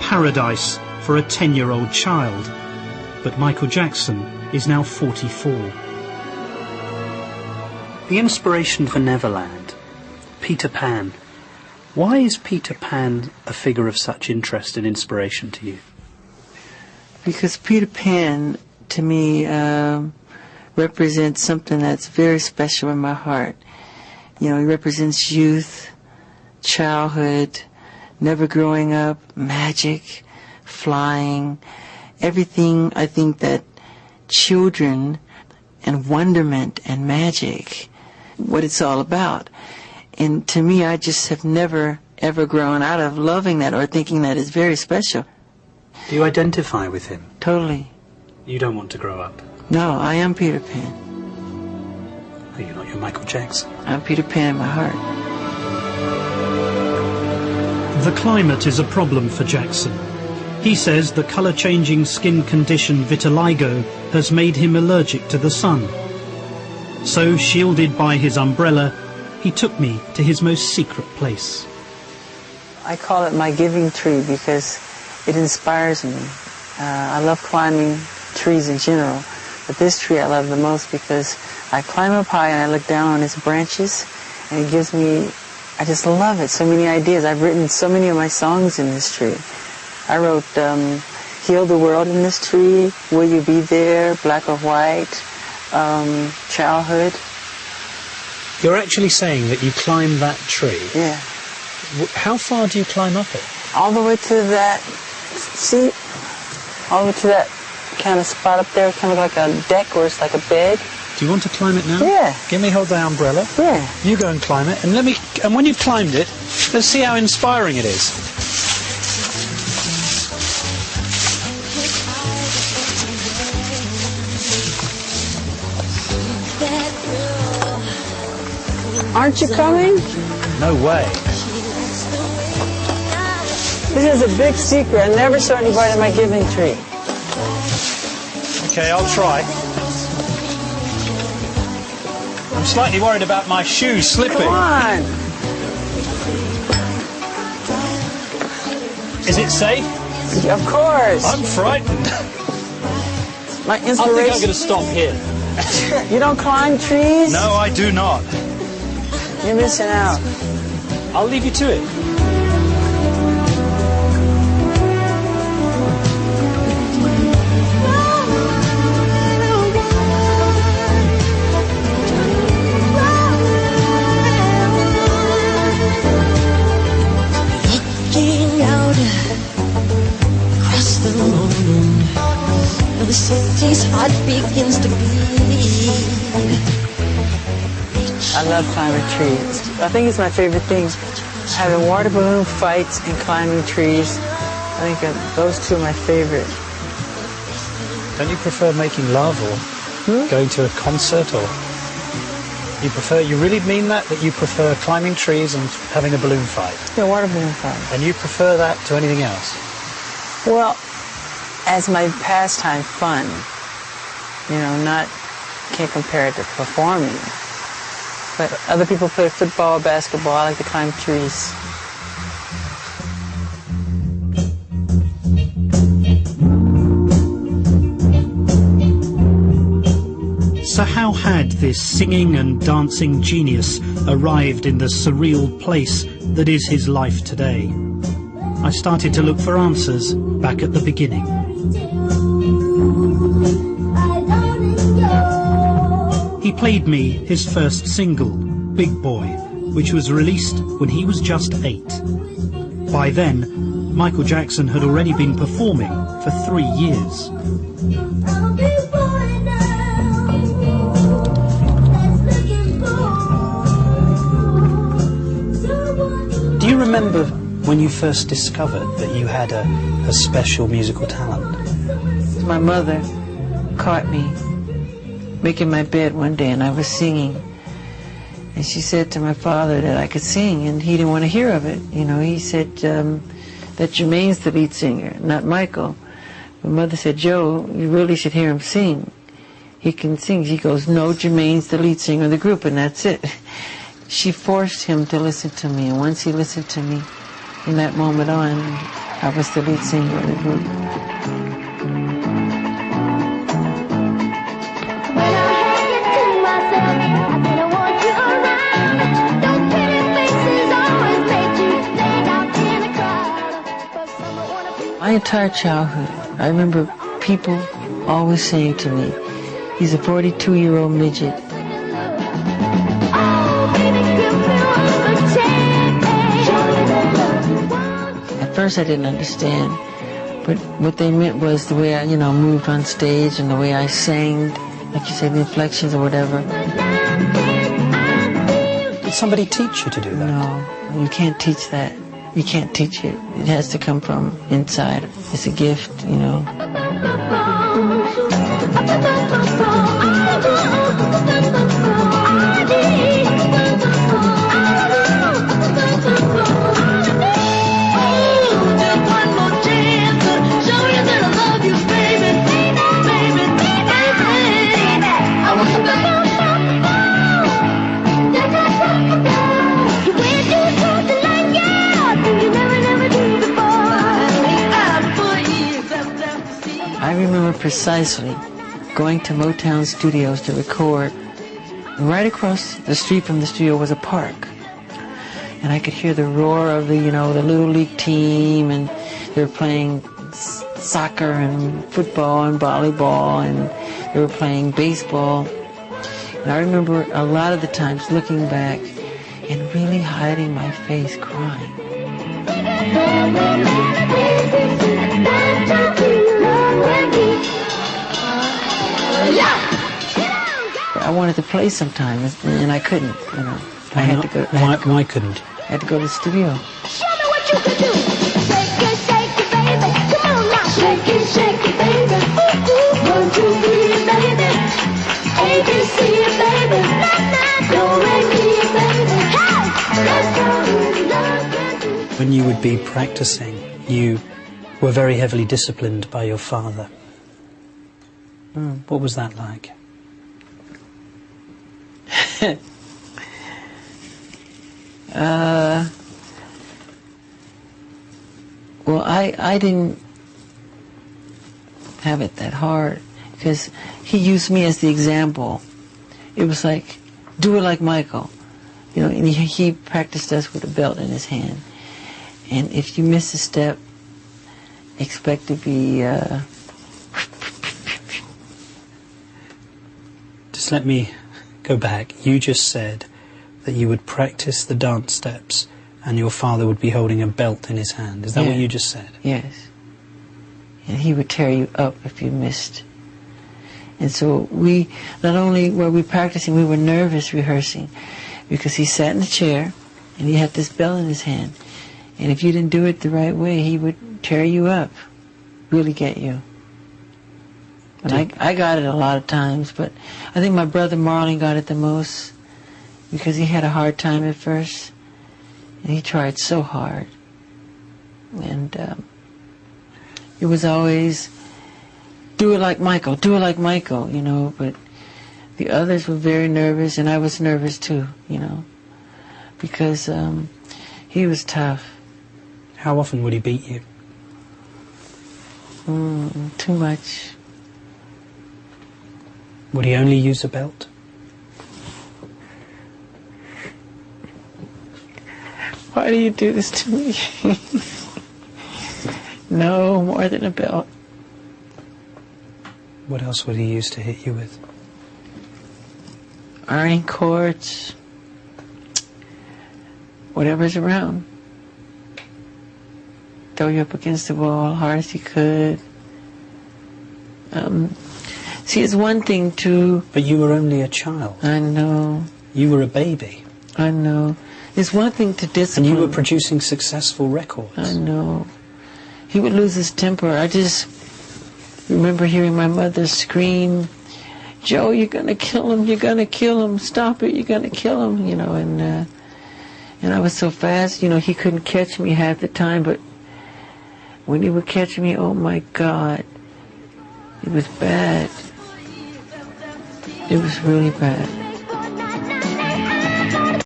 paradise for a 10-year-old child. But Michael Jackson is now 44. The inspiration for Neverland, Peter Pan. Why is Peter Pan a figure of such interest and inspiration to you? Because Peter Pan, to me, represents something that's very special in my heart. You know, he represents youth, childhood, never growing up, magic, flying, everything I think that children and wonderment and magic, what it's all about. And to me, I just have never, ever grown out of loving that or thinking that is very special. Do you identify with him? Totally. You don't want to grow up? No, I am Peter Pan. Oh, you're not your Michael Jackson. I'm Peter Pan in my heart. The climate is a problem for Jackson. He says the colour-changing skin condition vitiligo has made him allergic to the sun. So, shielded by his umbrella, he took me to his most secret place. I call it my giving tree because it inspires me. I love climbing trees in general, but this tree I love the most because I climb up high and I look down on its branches, and it gives me, I just love it, so many ideas. I've written so many of my songs in this tree. I wrote Heal the World in this tree, Will You Be There, Black or White, Childhood. You're actually saying that you climb that tree? Yeah. How far do you climb up it? All the way to that, see, all the way to that kind of spot up there, kind of like a deck or it's like a bed. Do you want to climb it now? Yeah. Give me hold the umbrella. Yeah. You go and climb it, and and when you've climbed it, let's see how inspiring it is. Aren't you coming? No way. This is a big secret. I never show anybody my giving tree. Okay, I'll try. I'm slightly worried about my shoes slipping. Come on. Is it safe? Of course. I'm frightened. My I think inspiration. I'm going to stop here. You don't climb trees? No, I do not. You're missing out. I'll leave you to it. Looking out across the moon, where the city's heart begins to beat. I love climbing trees. I think it's my favorite thing. Having water balloon fights and climbing trees. I think those two are my favorite. Don't you prefer making love or going to a concert, or you really mean that you prefer climbing trees and having a balloon fight? Yeah, water balloon fight. And you prefer that to anything else? Well, as my pastime fun, can't compare it to performing. But other people play football, basketball. I like to climb trees. So how had this singing and dancing genius arrived in the surreal place that is his life today? I started to look for answers back at the beginning. He played me his first single, Big Boy, which was released when he was just 8. By then, Michael Jackson had already been performing for 3 years. Do you remember when you first discovered that you had a special musical talent? My mother caught me making my bed one day, and I was singing. And she said to my father that I could sing, and he didn't want to hear of it. He said that Jermaine's the lead singer, not Michael. My mother said, Joe, you really should hear him sing. He can sing. He goes, no, Jermaine's the lead singer of the group, and that's it. She forced him to listen to me, and once he listened to me, from that moment on, I was the lead singer of the group. My entire childhood, I remember people always saying to me, he's a 42-year-old midget. At first I didn't understand, but what they meant was the way I, moved on stage and the way I sang, like you said, the inflections or whatever. Did somebody teach you to do that? No, you can't teach that. You can't teach it. It has to come from inside. It's a gift, I remember precisely going to Motown Studios to record. Right across the street from the studio was a park. And I could hear the roar of the Little League team, and they were playing soccer and football and volleyball, and they were playing baseball. And I remember a lot of the times looking back and really hiding my face crying. I wanted to play sometime, and I couldn't, I had to go. Why couldn't? I had to go to the studio. Show me what you can do. Shake it, baby. Come on now. Shake it, baby. Ooh, 1, 2, 3, baby. A, B, C, baby. Do, re, mi, baby. Hey, let's go. When you would be practicing, you were very heavily disciplined by your father. What was that like? Well, I didn't have it that hard because he used me as the example. It was like, do it like Michael. And he practiced us with a belt in his hand. And if you miss a step, expect to be... Just let me go back. You just said that you would practice the dance steps and your father would be holding a belt in his hand. Is that what you just said? Yes. And he would tear you up if you missed. And so we, not only were we practicing, we were nervous rehearsing because he sat in the chair and he had this belt in his hand. And if you didn't do it the right way, he would tear you up, really get you. And I got it a lot of times, but I think my brother Marlon got it the most because he had a hard time at first. And he tried so hard. And it was always, do it like Michael, but the others were very nervous, and I was nervous too, because he was tough. How often would he beat you? Too much. Would he only use a belt? Why do you do this to me? No, more than a belt. What else would he use to hit you with? Ironing cords. Whatever's around. Throw you up against the wall hard as he could. See, it's one thing to... But you were only a child. I know. You were a baby. I know. It's one thing to discipline. And you were producing successful records. I know. He would lose his temper. I just remember hearing my mother scream, Joe, you're going to kill him, you're going to kill him, stop it, you're going to kill him, and I was so fast, he couldn't catch me half the time, but when he would catch me, oh my God, it was bad. It was really bad.